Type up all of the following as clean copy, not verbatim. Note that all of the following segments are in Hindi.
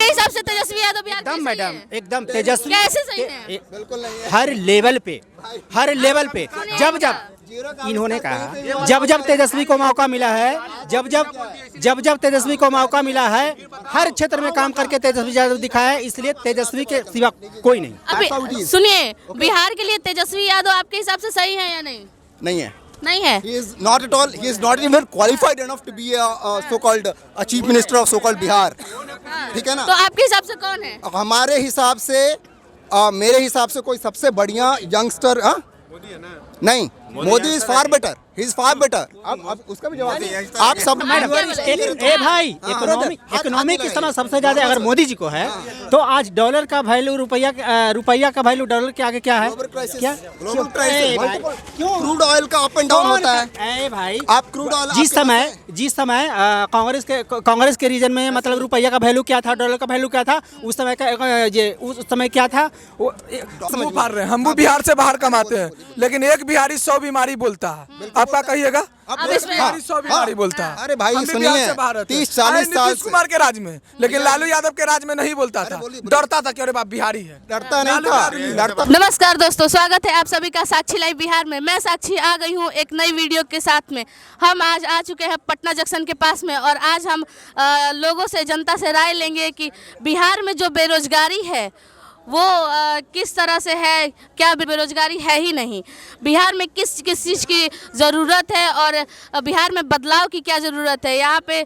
हिसाब से तेजस्वी यादव बिहार एकदम के सही मैडम, है? एकदम तेजस्वी कैसे सही है? बिल्कुल नहीं है। हर लेवल पे जब जब इन्होंने कहा जब तेजस्वी को मौका मिला है, जब तेजस्वी को मौका मिला है, हर क्षेत्र में काम करके तेजस्वी यादव दिखाया है, इसलिए तेजस्वी के सिवा कोई नहीं। अभी सुनिए, बिहार के लिए तेजस्वी यादव आपके हिसाब से सही है या नहीं? नहीं है। नहीं है। He is not at all. He is not even qualified enough to be a so-called a chief minister of so-called Bihar. ठीक है ना? तो आपके हिसाब से कौन है? हमारे हिसाब से मेरे हिसाब से कोई सबसे बढ़िया यंगस्टर मोदी है ना? नहीं, Modi is far better. He is far better. अब उसका भी जवाब दीजिए। आप सब ए भाई, इकोनॉमी की समय सबसे ज्यादा अगर मोदी जी को है तो आज डॉलर का वैल्यू रुपया का वैल्यू डॉलर के आगे क्या है? क्या ग्लोबल क्राइसिस क्यों क्रूड ऑयल का अप एंड डाउन होता है? ए भाई, आप क्रूड ऑयल जिस समय कांग्रेस के रीजन में मतलब रुपया का वैल्यू क्या था, डॉलर का वैल्यू क्या था, उस समय क्या था? हम भी बिहार से बाहर कमाते हैं, लेकिन एक बिहारी 100 बीमारी बोलता है। आपका कहिएगा? बिहारी 100 बीमारी बोलता है। अरे भाई सुनिए, 30-40 साल नीतीश कुमार के राज में, लेकिन लालू यादव के राज में नहीं बोलता था, डरता था कि अरे बाप बिहारी है, डरता नहीं था। नमस्कार दोस्तों, स्वागत है आप सभी का साक्षी लाइव बिहार में। मैं साक्षी आ गई हूँ एक नई वीडियो के साथ में। हम आज आ चुके हैं पटना जंक्शन के पास में और आज हम लोगों से, जनता से राय लेंगे कि बिहार में जो बेरोजगारी है वो किस तरह से है, क्या बेरोजगारी है ही नहीं, बिहार में किस चीज़ की ज़रूरत है और बिहार में बदलाव की क्या ज़रूरत है। यहाँ पे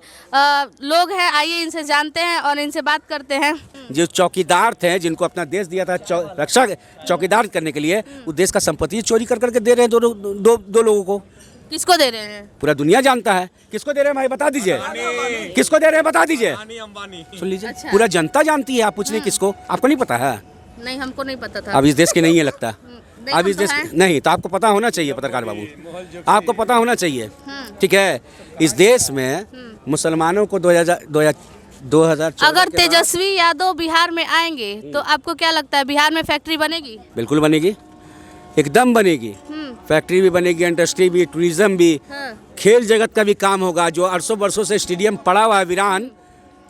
लोग हैं, आइए इनसे जानते हैं और इनसे बात करते हैं। जो चौकीदार थे, जिनको अपना देश दिया था रक्षा चौकीदार करने के लिए, वो देश का संपत्ति चोरी कर करके दे रहे हैं दो लोगों को। किसको दे रहे हैं? पूरा दुनिया जानता है किसको दे रहे हैं भाई, बता दीजिए किसको दे रहे हैं, बता दीजिए। सुन लीजिए, अच्छा। पूरा जनता जानती है, आप पूछ रहे किसको? आपको नहीं पता है? नहीं, हमको नहीं पता था। अब इस देश के नहीं है लगता। अब इस तो देश नहीं, तो आपको पता होना चाहिए पत्रकार बाबू, आपको पता होना चाहिए। ठीक है, इस देश में मुसलमानों को 2014 अगर तेजस्वी यादव बिहार में आएंगे तो आपको क्या लगता है बिहार में फैक्ट्री बनेगी? बिल्कुल बनेगी, एकदम बनेगी। फैक्ट्री भी बनेगी, इंडस्ट्री भी, टूरिज्म भी, खेल जगत का भी काम होगा। जो 800 वर्षों से स्टेडियम पड़ा हुआ है वीरान,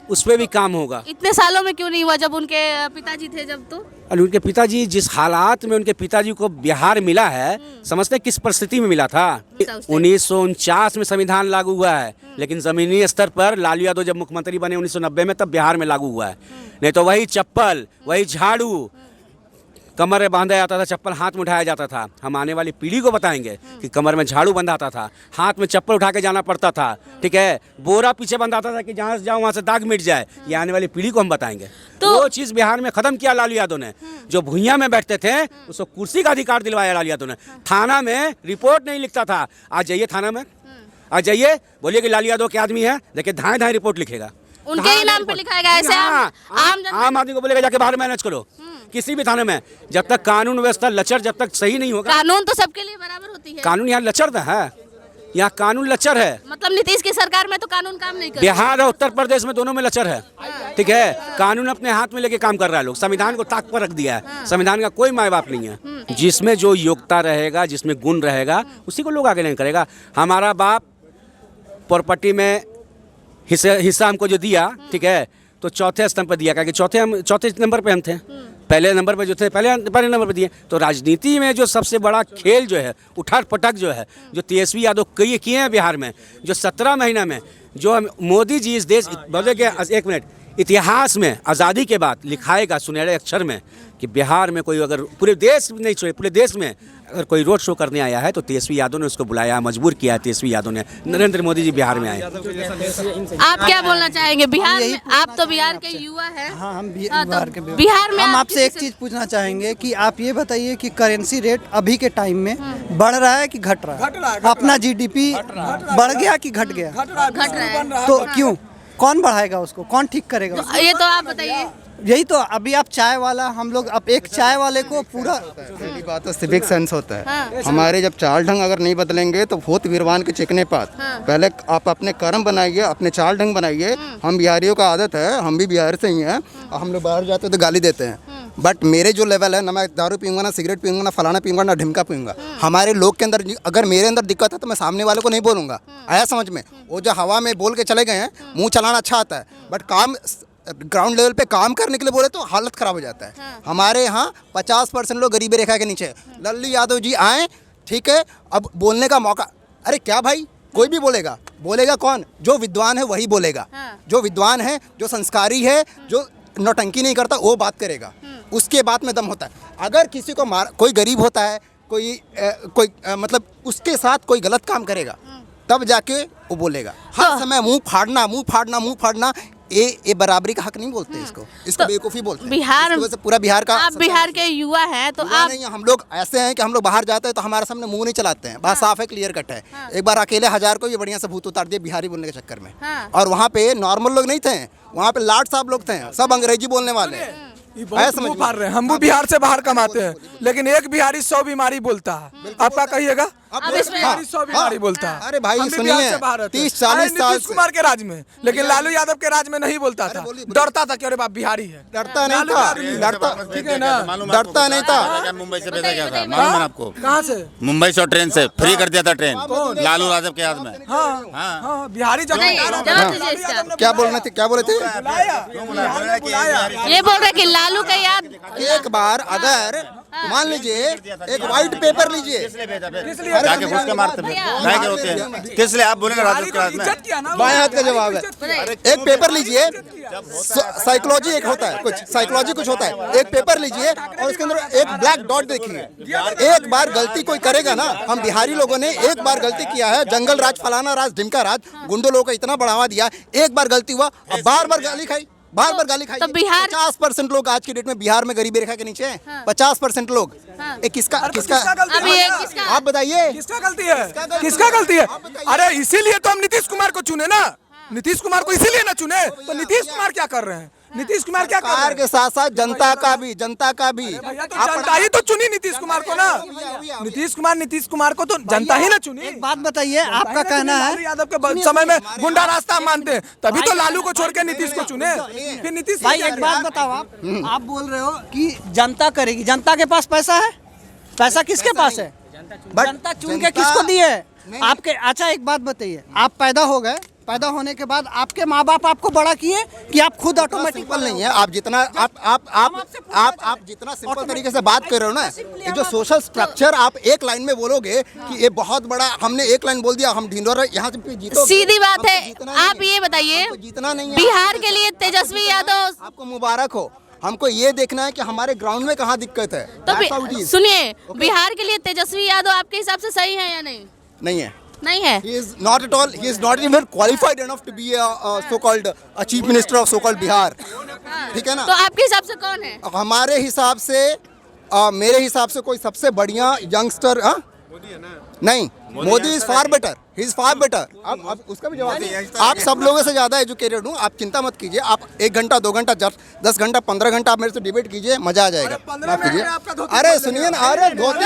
उस पर भी काम होगा। इतने सालों में क्यों नहीं हुआ जब उनके पिताजी थे जब? तो और उनके पिताजी जिस हालात में उनके पिताजी को बिहार मिला है, समझते हैं किस परिस्थिति में मिला था? 1949 में संविधान लागू हुआ है, लेकिन जमीनी स्तर पर लालू यादव जब मुख्यमंत्री बने 1990 में, तब बिहार में लागू हुआ है। नहीं तो वही चप्पल, वही झाड़ू कमर में बांधा जाता था, चप्पल हाथ में उठाया जाता था। हम आने वाली पीढ़ी को बताएंगे कि कमर में झाड़ू बंधाता था, हाथ में चप्पल उठा के जाना पड़ता था। ठीक है, बोरा पीछे बंधाता था कि जहाँ से जाओ वहाँ से दाग मिट जाए। ये आने वाली पीढ़ी को हम बताएंगे। तो वो चीज़ बिहार में खत्म किया लालू यादव ने। जो भुइयाँ में बैठते थे उसको कुर्सी का अधिकार दिलवाया लालू यादव ने। थाना में रिपोर्ट नहीं लिखता था। आज जाइए थाना में, आज जाइए, बोलिए कि लालू यादव के आदमी है, देखिए धाए रिपोर्ट लिखेगा, उनके ही नाम पे लिखाएगा। ऐसे आम आदमी को बोलेगा जाके बाहर मैनेज करो किसी भी थाने में। जब तक कानून व्यवस्था लचर, जब तक सही नहीं होगा। कानून तो सबके लिए बराबर होती है। कानून यहाँ लचर है, यहाँ कानून लचर है। मतलब नीतीश की सरकार में तो कानून काम नहीं कर, बिहार और उत्तर प्रदेश में दोनों में लचर है। ठीक है, कानून अपने हाथ में लेके काम कर रहा है। लोग संविधान को ताक पर रख दिया है। संविधान का कोई माय बाप नहीं है। जिसमें जो योग्यता रहेगा, जिसमें गुण रहेगा, उसी को लोग आगे नहीं करेगा। हमारा बाप प्रॉपर्टी में हिस्सा हमको जो दिया, ठीक है, तो चौथे स्तंभ पर दिया, क्योंकि चौथे नंबर पे हम थे। पहले नंबर पे जो थे पहले नंबर पे दिए। तो राजनीति में जो सबसे बड़ा खेल जो है, उठक पटक जो है, जो तेजस्वी यादव किए हैं बिहार में, जो 17 महीना में जो मोदी जी इस देश बोले कि 1 मिनट, इतिहास में आज़ादी के बाद लिखाएगा सुनहरे अक्षर में कि बिहार में कोई अगर पूरे देश नहीं छोड़े, पूरे देश में अगर कोई रोड शो करने आया है तो तेजस्वी यादव ने उसको बुलाया, मजबूर किया है तेजस्वी यादव ने। नरेंद्र मोदी जी बिहार में आए। आप क्या बोलना चाहेंगे? बिहार में आप तो बिहार के युवा हैं। हाँ, हम बिहार के बिहार में हम आपसे एक चीज पूछना चाहेंगे कि आप ये बताइए कि करेंसी रेट अभी के टाइम में बढ़ रहा है कि घट रहा है? अपना जीडीपी बढ़ गया कि घट गया? घट रहा है। तो क्यों? कौन बढ़ाएगा उसको? कौन ठीक करेगा उसको? ये तो आप बताइए। यही तो अभी आप चाय वाला, हम लोग अब एक चाय वाले को पूरा पहली बात तो सिविक सेंस होता है। हमारे जब चाल ढंग अगर नहीं बदलेंगे तो भूत वीरवान के चिकने पात। पहले आप अपने कर्म बनाइए, अपने चाल ढंग बनाइए। हम बिहारियों का आदत है, हम भी बिहार से ही हैं। हम लोग बाहर जाते तो गाली देते हैं, बट मेरे जो लेवल है ना, मैं दारू पीऊंगा, ना सिगरेट पीऊंगा, ना फलाना पीऊंगा, ना ढिमका पीऊंगा। हमारे लोग के अंदर अगर मेरे अंदर दिक्कत है तो मैं सामने वाले को नहीं बोलूँगा। आया समझ में? वो जो हवा में बोल के चले गए हैं, मुँह चलाना अच्छा आता है, बट काम ग्राउंड लेवल पे काम करने के लिए बोले तो हालत खराब हो जाता है। हमारे यहाँ 50% लोग गरीबी रेखा के नीचे हैं। लल्लू यादव जी आए, ठीक है, अब बोलने का मौका, अरे क्या भाई, कोई भी बोलेगा, बोलेगा कौन? जो विद्वान है वही बोलेगा। जो विद्वान है, जो संस्कारी है, जो नौटंकी नहीं करता, वो बात करेगा। उसके बाद में दम होता है। अगर किसी को कोई गरीब होता है, कोई मतलब उसके साथ कोई गलत काम करेगा, तब जाके वो बोलेगा। हर समय मुंह फाड़ना, ये बराबरी का हक नहीं बोलते इसको बेवकूफ़ी बोलते हैं। बिहार से पूरा बिहार का, आप बिहार के युवा हैं तो आप नहीं, हम लोग ऐसे हैं कि हम लोग बाहर जाते हैं तो हमारे सामने मुंह नहीं चलाते हैं। बात साफ है, क्लियर कट है। एक बार अकेले 1000 को ये बढ़िया से भूत उतार दिए बिहारी बोलने के चक्कर में। और वहाँ पे नॉर्मल लोग नहीं थे, वहाँ पे लाट साहब लोग थे, सब अंग्रेजी बोलने वाले। मुंह फाड़ रहे हैं। हम भी बिहार से बाहर कमाते हैं, लेकिन एक बिहारी 100 बीमारी बोलता है। आपका कहिएगा? बिहारी 100 बीमारी बोलता है। अरे भाई सुनिए, 30-40 साल नीतीश कुमार के राज में, लेकिन लालू यादव के राज में नहीं बोलता था, डरता था कि अरे बाप बिहारी है। डरता नहीं था, ठीक है ना, डरता नहीं था। मुंबई से भेजा गया था, मालूम है आपको? कहाँ से? मुंबई से ट्रेन से फ्री कर दिया था ट्रेन, लालू यादव के हाथ में। हाँ, बिहारी जब क्या बोल रहे थे? ये बोल रहे कि लालू का याद एक बार अगर मान लीजिए एक व्हाइट पेपर लीजिए, जाके घुस के मारते हैं, होते हैं। किस लिए आप बोले ना राजू के हाथ में? बाएं हाथ का जवाब है। एक पेपर लीजिए, साइकोलॉजी एक होता है, कुछ साइकोलॉजी कुछ होता है। एक पेपर लीजिए और उसके अंदर एक ब्लैक डॉट देखिए। एक बार गलती कोई करेगा ना, हम बिहारी लोगों ने एक बार गलती किया है, जंगल राज, फलाना राज, ढिमका राज, गुंडो लोगों को इतना बढ़ावा दिया, एक बार गलती हुआ, अब बार बार गाली खाई। तो बिहार 50% लोग आज की डेट में बिहार में गरीबी रेखा के नीचे हैं। 50% लोग। किसका आप बताइए, किसका गलती है? अरे इसीलिए तो हम नीतीश कुमार को चुने ना, नीतीश कुमार को इसीलिए ना चुने। तो नीतीश कुमार क्या कर रहे हैं? नीतीश कुमार क्या कर रहे हैं? के साथ साथ जनता का भी जनता ही तो चुनी नीतीश कुमार को ना। नीतीश कुमार को तो जनता ही ना चुनी। एक बात बताइए, आपका कहना है यादव के समय में गुंडा रास्ता मानते हैं, तभी तो लालू को छोड़ के नीतीश को चुने। फिर नीतीश भाई एक बात बताओ, आप बोल रहे हो कि जनता करेगी, जनता के पास पैसा है? पैसा किसके पास है? जनता चुन के किसको दी है? आपके। अच्छा एक बात बताइए, आप पैदा हो गए, पैदा होने के बाद आपके माँ बाप आपको बड़ा किए कि आप खुद ऑटोमेटिक? सिंपल नहीं है। आप जितना आप जितना सिंपल तरीके से बात कर रहे हो ना, ये जो सोशल स्ट्रक्चर आप एक लाइन में बोलोगे कि ये बहुत बड़ा, हमने एक लाइन बोल दिया, हम ढिंढोरा यहाँ से जीतो। सीधी बात है। आप ये बताइए, जीतना नहीं है बिहार के लिए तेजस्वी यादव, आपको मुबारक हो। हमको ये देखना है कि हमारे ग्राउंड में कहाँ दिक्कत है। तो सुनिए, बिहार के लिए तेजस्वी यादव आपके हिसाब से सही है या नहीं? नहीं है, नहीं है। He is not at all. He is not even qualified enough to be a so-called a chief minister of so-called Bihar. ठीक है ना? तो आपके हिसाब से कौन है? हमारे हिसाब से, मेरे हिसाब से कोई सबसे बढ़िया यंगस्टर नहीं, Modi is far better, he is far better. अब उसका भी जवाब दीजिए। आप सब लोगों से ज़्यादा एजुकेटेड हूँ, आप चिंता मत कीजिए। आप 1 घंटा 2 घंटा 10 घंटा 15 घंटा आप मेरे से डिबेट कीजिए, मजा आ जाएगा। माफ कीजिए, अरे सुनिए ना, अरे धोती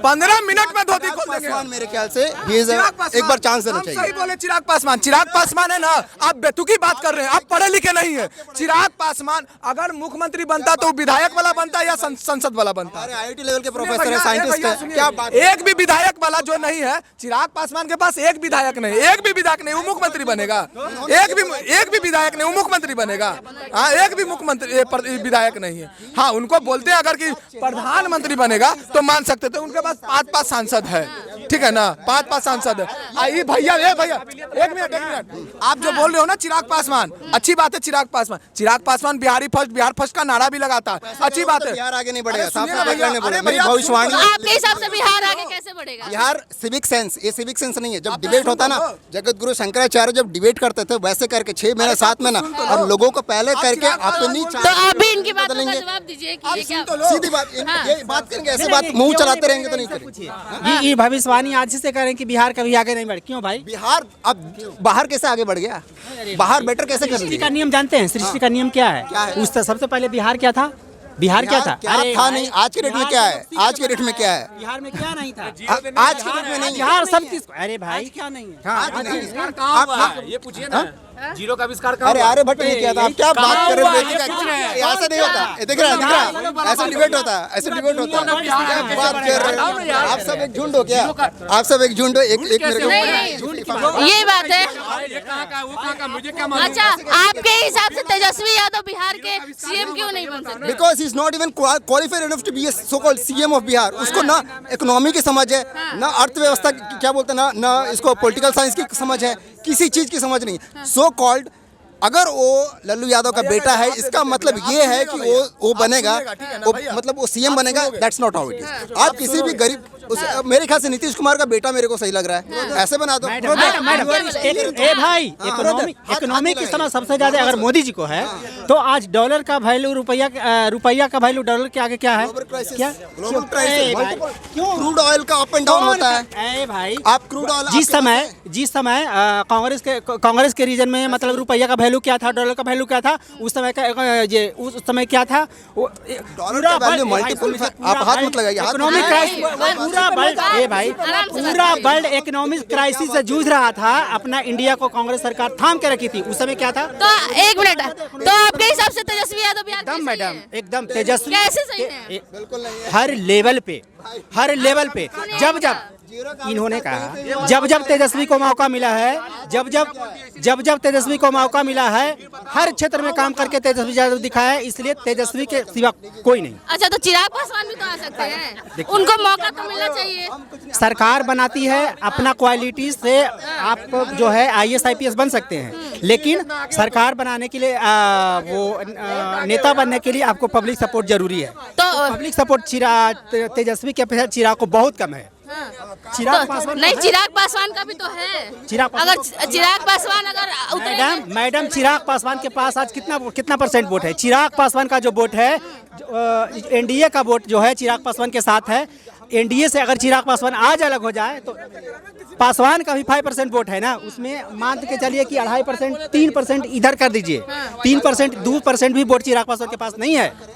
15 मिनट में धोती खोल देंगे। पासवान मेरे ख्याल से एक बार चांस देना चाहिए। सही बोले चिराग पासवान है ना, आप बेतुकी बात कर रहे हैं, आप पढ़े लिखे नहीं है। चिराग पासवान अगर मुख्यमंत्री बनता तो विधायक वाला बनता या संसद वाला बनता? अरे IIT लेवल के प्रोफेसर है, साइंटिस्ट है, क्या बात? एक भी विधायक वाला जो नहीं है, चिराग पासवान के पास एक विधायक नहीं, वो मुख्यमंत्री बनेगा। एक भी विधायक नहीं, वो मुख्यमंत्री बनेगा। हाँ, एक भी मुख्यमंत्री विधायक नहीं है। हाँ, उनको बोलते हैं अगर कि प्रधानमंत्री बनेगा तो मान सकते थे। उनके पास 5 सांसद है, ठीक है ना, 5 सांसद है। भैया एक मिनट, आप जो बोल रहे हो ना चिराग पासवान, अच्छी बात है। चिराग पासवान बिहार फर्स्ट का नारा भी लगाता है, अच्छी बात है। बिहार आगे नहीं बढ़ेगा, मेरी भविष्यवाणी। आपके हिसाब से बिहार आगे कैसे बढ़ेगा? बिहार सिविक सेंस, ये सिविक सेंस नहीं है। जब डिबेट होता ना, जगत गुरु शंकराचार्य जब डिबेट करते थे वैसे करके 6 महीने 7 महीना और लोगों को पहले करके अपनी। तो अभी इनकी बातों का जवाब दीजिए कि ये क्या? सीधी बात, ये बात करेंगे, ऐसे बात मुंह चलाते रहेंगे तो नहीं करेंगे। ये भविष्यवाणी आज से करें कि बिहार कभी आगे नहीं बढ़े, क्यों भाई? बिहार अब बाहर कैसे आगे बढ़ गया? बाहर बेटर कैसे कर सृष्टि का नियम जानते हैं? सृष्टि का नियम क्या है? उस सबसे पहले बिहार क्या था? बिहार क्या था? अरे था नहीं, आज के डेट में क्या है? आज के डेट में क्या है? बिहार में क्या नहीं था? आज के डेट में नहीं, बिहार सब चीज। अरे भाई क्या नहीं है? हाँ, कहाँ हुआ है? ये पूछिए ना। जीरो का आविष्कार अरे आर्यभट्ट ने किया था, आप क्या बात कर रहे हो? ऐसा नहीं होता, दिख रहा ऐसा डिबेट होता है, ऐसा डिबेट होता है। क्या बात कर रहे हो आप? सब एक झुंड हो क्या? आप सब एक झुंड हो? एक मेरे को ये बात है। अच्छा, आपके हिसाब से तेजस्वी यादव बिहार के सीएम क्यों नहीं बन सकते? Because he is not even qualified enough to be so called CM of Bihar. उसको ना इकोनॉमी की समझ है, ना अर्थव्यवस्था की, क्या बोलते हैं ना इसको पॉलिटिकल साइंस की समझ है, किसी चीज की समझ नहीं। सो कॉल्ड अगर वो लल्लू यादव का बेटा है, इसका मतलब ये है कि वो बनेगा, मतलब वो सीएम बनेगा। That's not how it is. आप किसी भी गरीब मेरे ख्याल से नीतीश कुमार का बेटा मेरे को सही लग रहा है, ऐसे बना दो। इकोनॉमी की समझ सबसे ज्यादा अगर मोदी जी को है तो आज डॉलर का वैल्यू रुपया का वैल्यू डॉलर के आगे क्या है? क्या ग्लोबल क्राइसिस, क्यों क्रूड ऑयल का अप एंड डाउन होता है भाई? आप क्रूड ऑयल जिस समय कांग्रेस के रीजन में मतलब रुपया का वैल्यू क्या था, डॉलर का वैल्यू क्या था, उस समय उस समय क्या था? डॉलर का वैल्यू मल्टीपल। आप हाथ मत लगाइए, इकोनॉमिक क्राइसिस पूरा वर्ल्ड इकोनॉमिक क्राइसिस से जूझ रहा था। अपना इंडिया को कांग्रेस सरकार थाम के रखी थी। उस समय क्या था? तो एक मिनट, तो आपके हिसाब से तेजस्वी यादव बिहार एकदम मैडम, एकदम तेजस्वी कैसे सही है? बिल्कुल नहीं है। हर लेवल पे जब इन्होंने कहा, जब तेजस्वी को मौका मिला है, जब तेजस्वी को मौका मिला है, हर क्षेत्र में काम करके तेजस्वी यादव दिखाया है। इसलिए तेजस्वी के सिवा कोई नहीं। अच्छा, तो चिराग पासवान भी तो आ सकते हैं, उनको मौका तो मिलना चाहिए। सरकार बनाती है, अपना क्वालिटी से आप जो है IAS IPS बन सकते हैं, लेकिन सरकार बनाने के लिए नेता बनने के लिए आपको पब्लिक सपोर्ट जरूरी है। तो पब्लिक सपोर्ट तेजस्वी के अपेक्षा चिराग को बहुत कम है। चिराग पासवान नहीं, चिराग पासवान का भी तो है। अगर चिराग पासवान अगर मैडम चिराग पासवान के पास आज कितना परसेंट वोट है? चिराग पासवान का जो वोट है, एनडीए का वोट जो है चिराग पासवान के साथ है। एनडीए से अगर चिराग पासवान आज अलग हो जाए तो पासवान का भी 5% वोट है ना, उसमें मान के चलिए कि 2.5%, 3% इधर कर दीजिए, 3%, 2% भी वोट चिराग पासवान के पास नहीं है।